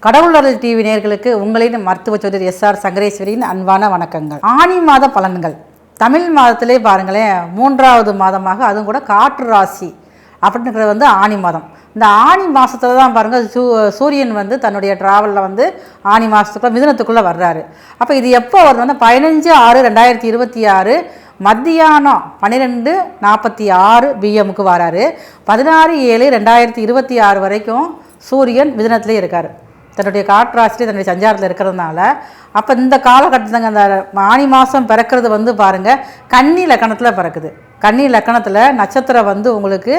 கடவுள் அருள் டிவி நேயர்களுக்கு உங்களின் மருத்துவ ஜோதிடர் எஸ்ஆர் சங்கரேஸ்வரியின் அன்பான வணக்கங்கள். ஆனி மாத பலன்கள். தமிழ் மாதத்திலே பாருங்களேன், 3வது மாதமாக அதுவும் கூட காற்று ராசி அப்படிங்கிறது ஆனி மாதம். இந்த ஆனி மாதத்தில் தான் பாருங்கள் சூரியன் தன்னுடைய ட்ராவலில் ஆனி மாதத்துக்குள்ள மிதுனத்துக்குள்ளே வர்றாரு. அப்போ இது எப்போ வருதுன்னா 15/6/2026 மத்தியானம் 12:46 பிஎம்முக்கு வராரு. 16/7/2026 வரைக்கும் சூரியன் மிதுனத்திலே இருக்கார், தன்னுடைய காற்றாசிலே தன்னுடைய சஞ்சாரத்தில் இருக்கிறதுனால. அப்போ இந்த காலகட்டத்தில் அந்த ஆனி மாதம் பிறக்கிறது பாருங்கள் கன்னி லக்கணத்தில் பிறக்குது. கன்னி லக்கணத்தில் நட்சத்திரம் உங்களுக்கு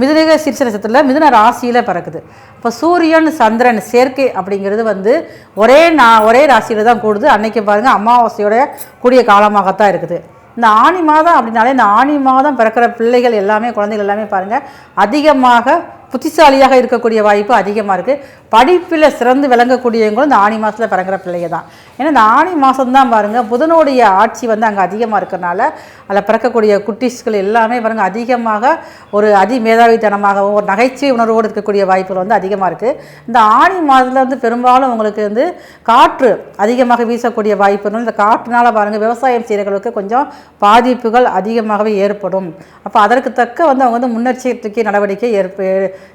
மிதுன சீர்ஷ நட்சத்திரத்தில் மிதுன ராசியில் பிறக்குது. இப்போ சூரியன் சந்திரன் சேர்க்கை அப்படிங்கிறது ஒரே ராசியில் தான் கூடுது. அன்றைக்கி பாருங்கள் அமாவாசையோட கூடிய காலமாகத்தான் இருக்குது. இந்த ஆனி மாதம் அப்படின்னாலே இந்த ஆனி மாதம் பிறக்கிற பிள்ளைகள் எல்லாமே, குழந்தைகள் எல்லாமே பாருங்கள் அதிகமாக புத்திசாலியாக இருக்கக்கூடிய வாய்ப்பு அதிகமாக இருக்குது. படிப்பில் சிறந்து விளங்கக்கூடியவங்களும் இந்த ஆனி மாதத்தில் பிறக்கிற பிள்ளைங்க தான். ஏன்னா இந்த ஆனி மாதம்தான் பாருங்கள் புதனுடைய ஆட்சி அங்கே அதிகமாக இருக்கிறனால அதில் பிறக்கக்கூடிய குட்டீஸ்கள் எல்லாமே பாருங்கள் அதிகமாக ஒரு மேதாவித்தனமாகவும் ஒரு நகைச்சுவை உணர்வோடு இருக்கக்கூடிய வாய்ப்புகள் அதிகமாக இருக்குது. இந்த ஆனி மாதத்தில் பெரும்பாலும் உங்களுக்கு காற்று அதிகமாக வீசக்கூடிய வாய்ப்புகள். இந்த காற்றுனால பாருங்கள் விவசாயம் செய்கிறவர்களுக்கு கொஞ்சம் பாதிப்புகள் அதிகமாகவே ஏற்படும். அப்போ அதற்கு தக்க அவங்க முன்னெச்சரிக்கை நடவடிக்கை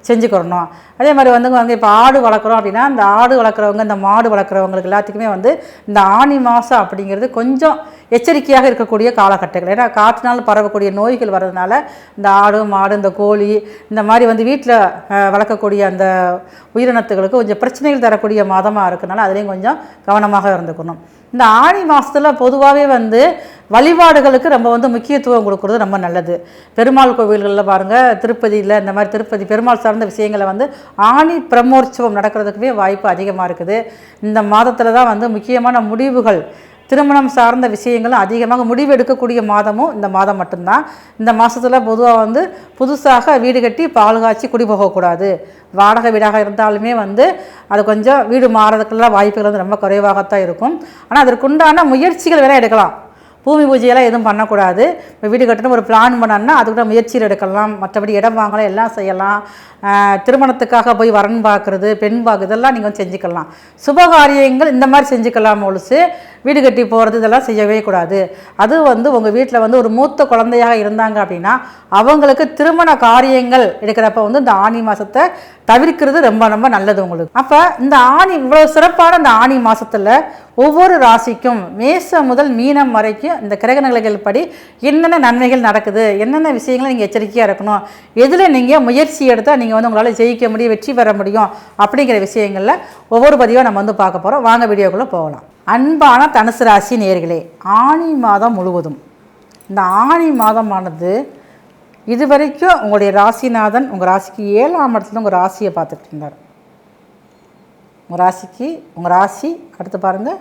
செஞ்சுக்கிறணும். அதே மாதிரி அங்கே இப்போ ஆடு வளர்க்குறோம் அப்படின்னா அந்த ஆடு வளர்க்குறவங்க, இந்த மாடு வளர்க்குறவங்களுக்கு எல்லாத்துக்குமே இந்த ஆனி மாதம் அப்படிங்கிறது கொஞ்சம் எச்சரிக்கையாக இருக்கக்கூடிய காலகட்டங்கள். ஏன்னா காற்றினால் பரவக்கூடிய நோய்கள் வர்றதுனால இந்த ஆடு மாடு இந்த கோழி இந்த மாதிரி வீட்டில் வளர்க்கக்கூடிய அந்த உயிரினத்துகளுக்கு கொஞ்சம் பிரச்சனைகள் தரக்கூடிய மாதமாக இருக்கிறனால அதுலேயும் கொஞ்சம் கவனமாக இருந்துக்கணும். இந்த ஆனி மாதத்தில் பொதுவாகவே வழிபாடுகளுக்கு ரொம்ப முக்கியத்துவம் கொடுக்குறது ரொம்ப நல்லது. பெருமாள் கோவில்களில் பாருங்கள், திருப்பதியில் இந்த மாதிரி திருப்பதி பெருமாள் சார்ந்த விஷயங்களை ஆனி பிரம்மோற்சவம் நடக்கிறதுக்குமே வாய்ப்பு அதிகமாக இருக்குது. இந்த மாதத்தில் தான் முக்கியமான முடிவுகள், திருமணம் சார்ந்த விஷயங்களும் அதிகமாக முடிவு எடுக்கக்கூடிய மாதமும் இந்த மாதம் மட்டும்தான். இந்த மாதத்தில் பொதுவாக புதுசாக வீடு கட்டி பால் காய்ச்சி குடி போகக்கூடாது. வாடகை வீடாக இருந்தாலுமே அது கொஞ்சம் வீடு மாறதுக்கெல்லாம் வாய்ப்புகள் ரொம்ப குறைவாகத்தான் இருக்கும். ஆனால் அதற்குண்டான முயற்சிகள் வேணால் எடுக்கலாம். பூமி பூஜையெல்லாம் எதுவும் பண்ணக்கூடாது. இப்போ வீடு கட்டணும் ஒரு பிளான் பண்ணோன்னா அதுக்கூட முயற்சியில் எடுக்கலாம். மற்றபடி இடம் வாங்கலாம், எல்லாம் செய்யலாம். திருமணத்துக்காக போய் வரன் பார்க்குறது, பெண் பார்க்குறது இதெல்லாம் நீங்கள் செஞ்சுக்கலாம். சுபகாரியங்கள் இந்த மாதிரி செஞ்சுக்கலாம். ஒழுசு வீடு கட்டி போகிறது இதெல்லாம் செய்யவே கூடாது. அது உங்கள் வீட்டில் ஒரு மூத்த குழந்தையாக இருந்தாங்க அப்படின்னா அவங்களுக்கு திருமண காரியங்கள் எடுக்கிறப்ப இந்த ஆனி மாதத்தை தவிர்க்கிறது ரொம்ப ரொம்ப நல்லது உங்களுக்கு. அப்போ இந்த ஆனி இவ்வளோ சிறப்பான இந்த ஆனி மாதத்தில் ஒவ்வொரு ராசிக்கும் மேசம் முதல் மீனம் வரைக்கும் இந்த கிரக நிலைகள் படி என்னென்ன நன்மைகள் நடக்குது, என்னென்ன விஷயங்களை நீங்கள் எச்சரிக்கையாக இருக்கணும், எதில் நீங்கள் முயற்சி எடுத்தால் நீங்கள் உங்களால் ஜெயிக்க முடியும், வெற்றி பெற முடியும் அப்படிங்கிற விஷயங்களில் ஒவ்வொரு பதிவாக நம்ம பார்க்க போகிறோம். வாங்க வீடியோக்குள்ளே போகலாம். அன்பான தனுசு ராசி நேயர்களே, ஆனி மாதம் முழுவதும் இந்த ஆனி மாதமானது இதுவரைக்கும் உங்களுடைய ராசிநாதன் உங்கள் ராசிக்கு 7ஆம் இடத்துல உங்கள் ராசியை பார்த்துட்டு இருந்தார். உங்கள் ராசி அடுத்து பாருங்கள்,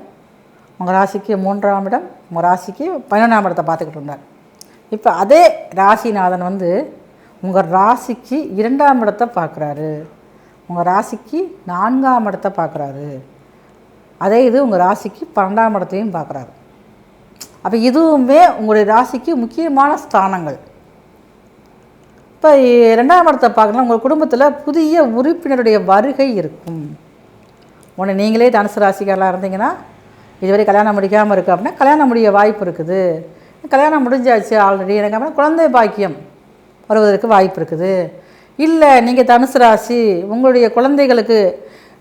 உங்கள் ராசிக்கு 3ஆம் இடம், உங்கள் ராசிக்கு 11ஆம் இடத்தை பார்த்துக்கிட்டு இருந்தார். இப்போ அதே ராசிநாதன் உங்கள் ராசிக்கு 2ஆம் இடத்தை பார்க்குறாரு, உங்கள் ராசிக்கு 4ஆம் இடத்தை பார்க்குறாரு. அதே இது உங்கள் ராசிக்கு 12ஆம் இடத்தையும் பார்க்குறாரு. அப்போ இதுவுமே உங்களுடைய ராசிக்கு முக்கியமான ஸ்தானங்கள். இப்போ 2ஆம் இடத்தை பார்க்கலாம், உங்கள் குடும்பத்தில் புதிய உறுப்பினருடைய வருகை இருக்கும். ஒன்று நீங்களே தனுசு ராசிக்காரலாக இருந்தீங்கன்னா இதுவரை கல்யாணம் முடிக்காமல் இருக்குது அப்படின்னா கல்யாணம் முடிய வாய்ப்பு இருக்குது. கல்யாணம் முடிஞ்சாச்சு ஆல்ரெடி எனக்கு அப்படின்னா குழந்தை பாக்கியம் வருவதற்கு வாய்ப்பு இருக்குது. இல்லை நீங்கள் தனுசு ராசி உங்களுடைய குழந்தைகளுக்கு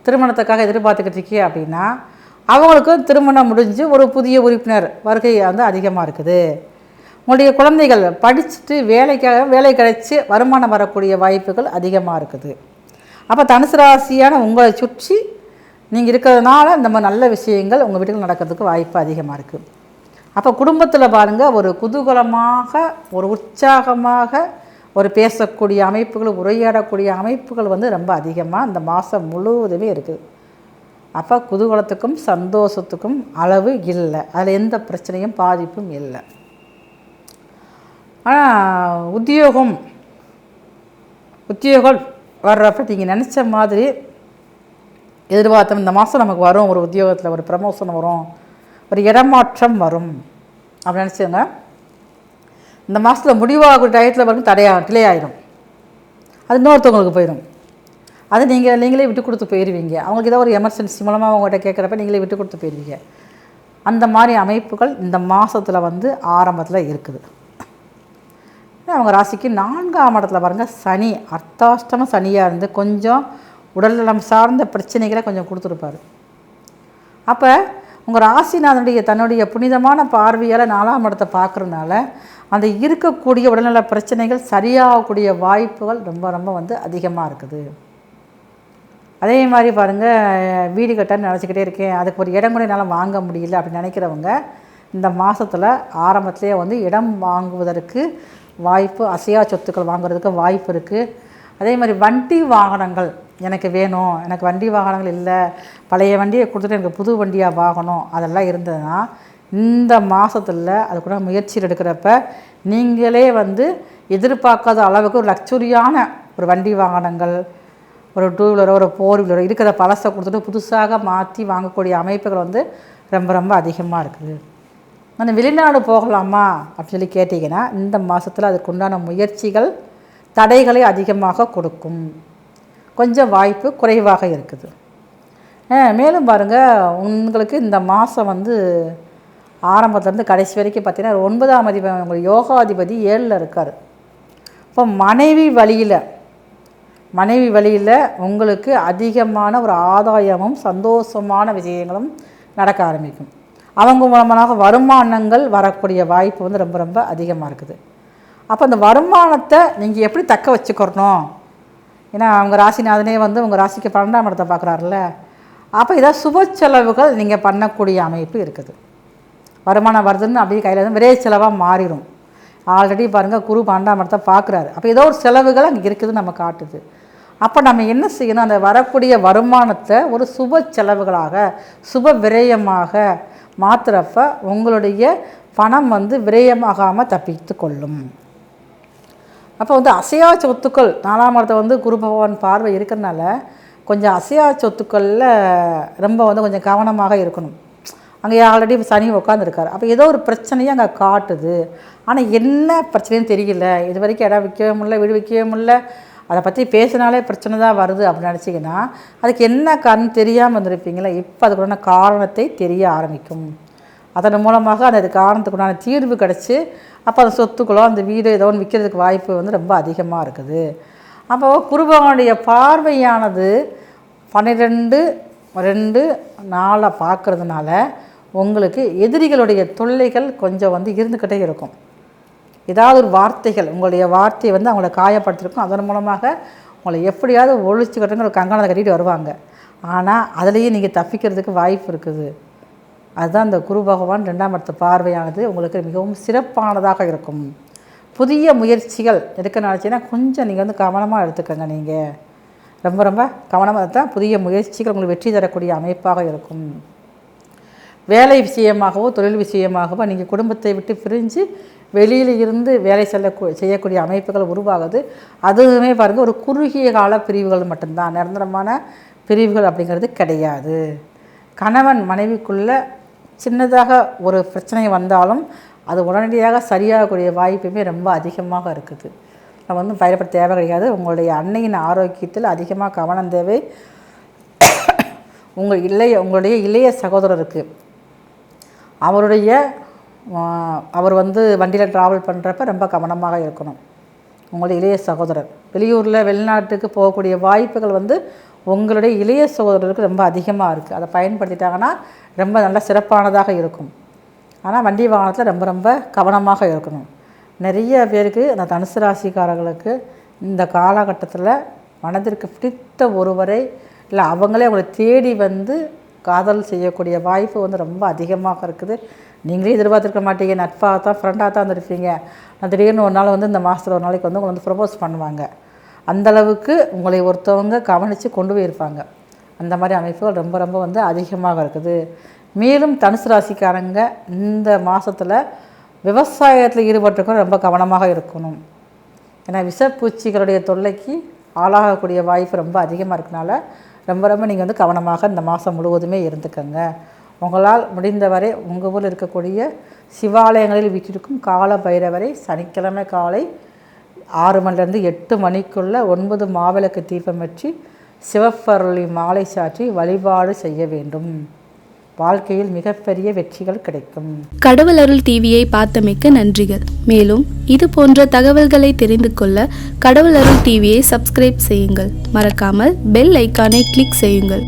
திருமணத்துக்காக எதிர்பார்த்துக்கிட்டு இருக்கீங்க அப்படின்னா அவங்களுக்கும் திருமணம் முடிஞ்சு ஒரு புதிய உறுப்பினர் வருகை அதிகமாக இருக்குது. உங்களுடைய குழந்தைகள் படிச்சுட்டு வேலை கிடைச்சி வருமானம் வரக்கூடிய வாய்ப்புகள் அதிகமாக இருக்குது. அப்போ தனுசு ராசியான உங்களை சுற்றி நீங்கள் இருக்கிறதுனால இந்த மாதிரி நல்ல விஷயங்கள் உங்கள் வீட்டுக்கு நடக்கிறதுக்கு வாய்ப்பு அதிகமாக இருக்குது. அப்போ குடும்பத்தில் பாருங்கள் ஒரு குதூகலமாக ஒரு உற்சாகமாக ஒரு பேசக்கூடிய அமைப்புகள், உரையாடக்கூடிய அமைப்புகள் ரொம்ப அதிகமாக இந்த மாதம் முழுவதுமே இருக்குது. அப்போ குதூகலத்துக்கும் சந்தோஷத்துக்கும் அளவு இல்லை, அதில் எந்த பிரச்சனையும் பாதிப்பும் இல்லை. ஆனால் உத்தியோகம் வர்றப்ப நீங்கள் நினச்ச மாதிரி எதிர்பார்த்தோம் இந்த மாதம் நமக்கு வரும், ஒரு உத்தியோகத்தில் ஒரு ப்ரமோஷன் வரும், ஒரு இடமாற்றம் வரும் அப்படி நினச்சிங்க. இந்த மாதத்தில் முடிவாக டயத்தில் டிலே ஆகிடும், அது இன்னொருத்தவங்களுக்கு போயிடும். அது நீங்களே விட்டு கொடுத்து போயிடுவீங்க. அவங்களுக்கு ஏதோ ஒரு எமர்ஜென்சி மூலமாக அவங்ககிட்ட கேட்குறப்ப நீங்களே விட்டு கொடுத்து போயிடுவீங்க. அந்த மாதிரி அமைப்புகள் இந்த மாதத்தில் வந்து ஆரம்பத்தில் இருக்குது. அவங்க ராசிக்கு 4ஆம் இடத்துல பாருங்கள், சனி அர்த்தாஷ்டம சனியாக இருந்து கொஞ்சம் உடல்நலம் சார்ந்த பிரச்சனைகளை கொஞ்சம் கொடுத்துருப்பார். அப்போ உங்கள் ராசிநாதனுடைய தன்னுடைய புனிதமான பார்வையால் 4ஆம் இடத்தை பார்க்குறதுனால அந்த இருக்கக்கூடிய உடல்நல பிரச்சனைகள் சரியாகக்கூடிய வாய்ப்புகள் ரொம்ப ரொம்ப வந்து அதிகமாக இருக்குது. அதே மாதிரி பாருங்கள், வீடு கட்டன்னு நினச்சிக்கிட்டே இருக்கேன், அதுக்கு ஒரு இடம் கூட என்னால் வாங்க முடியல அப்படின்னு நினைக்கிறவங்க இந்த மாதத்தில் ஆரம்பத்திலே வந்து இடம் வாங்குவதற்கு வாய்ப்பு, அசையா சொத்துக்கள் வாங்குறதுக்கு வாய்ப்பு இருக்குது. அதே மாதிரி வண்டி வாகனங்கள் எனக்கு வேணும், எனக்கு வண்டி வாகனங்கள் இல்லை, பழைய வண்டியை கொடுத்துட்டு எனக்கு புது வண்டியாக வாங்கணும், அதெல்லாம் இருந்ததுன்னா இந்த மாதத்தில் அது கூட முயற்சியில் எடுக்கிறப்ப நீங்களே வந்து எதிர்பார்க்காத அளவுக்கு ஒரு லக்ஸுரியான ஒரு வண்டி வாகனங்கள், ஒரு 2 வீலரோ ஒரு 4 வீலரோ இருக்கிற பழசை கொடுத்துட்டு புதுசாக மாற்றி வாங்கக்கூடிய அமைப்புகள் வந்து ரொம்ப ரொம்ப அதிகமாக இருக்குது. நான் வெளிநாடு போகலாமா அப்படின்னு சொல்லி கேட்டிங்கன்னா இந்த மாதத்தில் அதுக்குண்டான முயற்சிகள் தடைகளை அதிகமாக கொடுக்கும், கொஞ்சம் வாய்ப்பு குறைவாக இருக்குது. மேலும் பாருங்கள், உங்களுக்கு இந்த மாதம் வந்து ஆரம்பத்துலேருந்து கடைசி வரைக்கும் பார்த்திங்கன்னா 9ஆம் அதிபதி உங்கள் யோகாதிபதி 7ல் இருக்கார். இப்போ மனைவி வழியில் உங்களுக்கு அதிகமான ஒரு ஆதாயமும் சந்தோஷமான விஷயங்களும் நடக்க ஆரம்பிக்கும். அவங்க மூலமாக வருமானங்கள் வரக்கூடிய வாய்ப்பு வந்து ரொம்ப ரொம்ப அதிகமாக இருக்குது. அப்போ அந்த வருமானத்தை நீங்கள் எப்படி தக்க வச்சுக்கிறணும், ஏன்னா அவங்க ராசிநாதனே வந்து உங்கள் ராசிக்கு 12ஆம் இடத்தை பார்க்குறாருல்ல, அப்போ இதான் சுப செலவுகள் நீங்கள் பண்ணக்கூடிய அமைப்பு இருக்குது. வருமானம் வருதுன்னு அப்படியே கையில் வந்து விரைய செலவாக மாறிடும். ஆல்ரெடி பாருங்கள், குரு 12ஆம் இடத்தை பார்க்குறாரு, அப்போ ஏதோ ஒரு செலவுகள் அங்கே இருக்குதுன்னு நம்ம காட்டுது. அப்போ நம்ம என்ன செய்யணும், அந்த வரக்கூடிய வருமானத்தை ஒரு சுப செலவுகளாக சுப விரயமாக மாற்றுறப்ப உங்களுடைய பணம் வந்து விரயமாகாமல் தப்பித்து கொள்ளும். அப்போ வந்து அசையா சொத்துக்கள் 4ஆம் இடத்தை வந்து குரு பகவான் பார்வை இருக்கிறதுனால கொஞ்சம் அசையா சொத்துக்களில் ரொம்ப வந்து கொஞ்சம் கவனமாக இருக்கணும். அங்கே ஆல்ரெடி சனி உட்காந்துருக்காரு, அப்போ ஏதோ ஒரு பிரச்சனையை அங்கே காட்டுது. ஆனால் என்ன பிரச்சனைன்னு தெரியல, இது வரைக்கும் இடம் விற்கவே முடியல, வீடு விற்கவே முடியல, அதை பற்றி பேசினாலே பிரச்சனை தான் வருது அப்படின்னு நினச்சிங்கன்னா அதுக்கு என்ன காரணம் தெரியாமல் வந்துருப்பீங்களா. இப்போ அதுக்குண்டான காரணத்தை தெரிய ஆரம்பிக்கும். அதன் மூலமாக அந்த காரணத்துக்குண்டான தீர்வு கிடச்சி அப்போ அந்த சொத்துக்களோ அந்த வீடு ஏதோ ஒன்று விற்கிறதுக்கு வாய்ப்பு வந்து ரொம்ப அதிகமாக இருக்குது. அப்போது குருபகவானுடைய பார்வையானது 12-2-4 பார்க்குறதுனால உங்களுக்கு எதிரிகளுடைய தொல்லைகள் கொஞ்சம் வந்து இருந்துக்கிட்டே இருக்கும். ஏதாவது ஒரு வார்த்தைகள் உங்களுடைய வார்த்தையை வந்து அவங்கள காயப்படுத்திருக்கும், அதன் மூலமாக உங்களை எப்படியாவது ஒழிச்சுக்கிட்டுங்கிற ஒரு கங்கணத்தை கட்டிட்டு வருவாங்க. ஆனால் அதுலேயே நீங்கள் தப்பிக்கிறதுக்கு வாய்ப்பு இருக்குது. அதுதான் இந்த குரு பகவான் 2ஆம் இடத்து பார்வையானது உங்களுக்கு மிகவும் சிறப்பானதாக இருக்கும். புதிய முயற்சிகள் எடுக்க நினச்சின்னா கொஞ்சம் நீங்கள் வந்து கவனமாக எடுத்துக்கோங்க. நீங்கள் ரொம்ப ரொம்ப கவனமாக தான் புதிய முயற்சிகள் உங்களுக்கு வெற்றி தரக்கூடிய அமைப்பாக இருக்கும். வேலை விஷயமாகவோ தொழில் விஷயமாகவோ நீங்கள் குடும்பத்தை விட்டு பிரிஞ்சு வெளியில் இருந்து வேலை செய்யக்கூடிய அமைப்புகள் உருவாகுது. அதுவுமே பாருங்கள், ஒரு குறுகிய கால பிரிவுகள் மட்டும்தான், நிரந்தரமான பிரிவுகள் அப்படிங்கிறது கிடையாது. கணவன் மனைவிக்குள்ளே சின்னதாக ஒரு பிரச்சனை வந்தாலும் அது உடனடியாக சரியாகக்கூடிய வாய்ப்புமே ரொம்ப அதிகமாக இருக்குது. நம்ம வந்து பயப்பட தேவை கிடையாது. உங்களுடைய அன்னையின் ஆரோக்கியத்தில் அதிகமாக கவனம் தேவை. உங்களுடைய இளைய சகோதரருக்கு அவர் வந்து வண்டியில் ட்ராவல் பண்ணுறப்ப ரொம்ப கவனமாக இருக்கணும். உங்களுடைய இளைய சகோதரர் வெளியூரில் வெளிநாட்டுக்கு போகக்கூடிய வாய்ப்புகள் வந்து உங்களுடைய இளைய சகோதரருக்கு ரொம்ப அதிகமாக இருக்குது. அதை பயன்படுத்திட்டாங்கன்னா ரொம்ப நல்ல சிறப்பானதாக இருக்கும். ஆனால் வண்டி வாகனத்தில் ரொம்ப ரொம்ப கவனமாக இருக்கணும். நிறைய பேருக்கு அந்த தனுசு ராசிக்காரர்களுக்கு இந்த காலகட்டத்தில் மனதிற்கு பிடித்த ஒருவரை இல்லை அவங்களே அவங்களை தேடி வந்து காதல் செய்யக்கூடிய வாய்ப்பு வந்து ரொம்ப அதிகமாக இருக்குது. நீங்களே எதிர்பார்த்துருக்க மாட்டீங்க, நட்பாக தான் ஃப்ரெண்டாக தான் வந்துருப்பீங்க. நான் திடீர்னு ஒரு நாள் வந்து இந்த மாதத்தில் ஒரு நாளைக்கு வந்து உங்களை வந்து ப்ரப்போஸ் பண்ணுவாங்க. அந்தளவுக்கு உங்களை ஒருத்தவங்க கவனித்து கொண்டு போயிருப்பாங்க. அந்த மாதிரி அமைப்புகள் ரொம்ப ரொம்ப வந்து அதிகமாக இருக்குது. மேலும் தனுசு ராசிக்காரங்க இந்த மாதத்தில் விவசாயத்தில் ஈடுபட்டிருக்க ரொம்ப கவனமாக இருக்கணும். ஏன்னா விஷப்பூச்சிகளுடைய தொல்லைக்கு ஆளாகக்கூடிய வாய்ப்பு ரொம்ப அதிகமாக இருக்கனால ரொம்ப ரொம்ப நீங்கள் வந்து கவனமாக இந்த மாதம் முழுவதுமே இருந்துக்கங்க. உங்களால் முடிந்தவரை உங்கள் ஊரில் இருக்கக்கூடிய சிவாலயங்களில் வீட்டிற்கும் கால பைரவரை சனிக்கிழமை காலை 6 மணிலேருந்து 8 மணிக்குள்ளே 9 மாவிளக்கு தீபம் வச்சு சிவப்பருளி மாலை சாற்றி வழிபாடு செய்ய வேண்டும். வாழ்க்கையில் மிகப்பெரிய வெற்றிகள் கிடைக்கும். கடவுள் அருள் டிவியை பார்த்தமைக்கு நன்றிகள். மேலும் இது போன்ற தகவல்களை தெரிந்து கொள்ள கடவுள் அருள் டிவியை சப்ஸ்கிரைப் செய்யுங்கள். மறக்காமல் பெல் ஐக்கானை கிளிக் செய்யுங்கள்.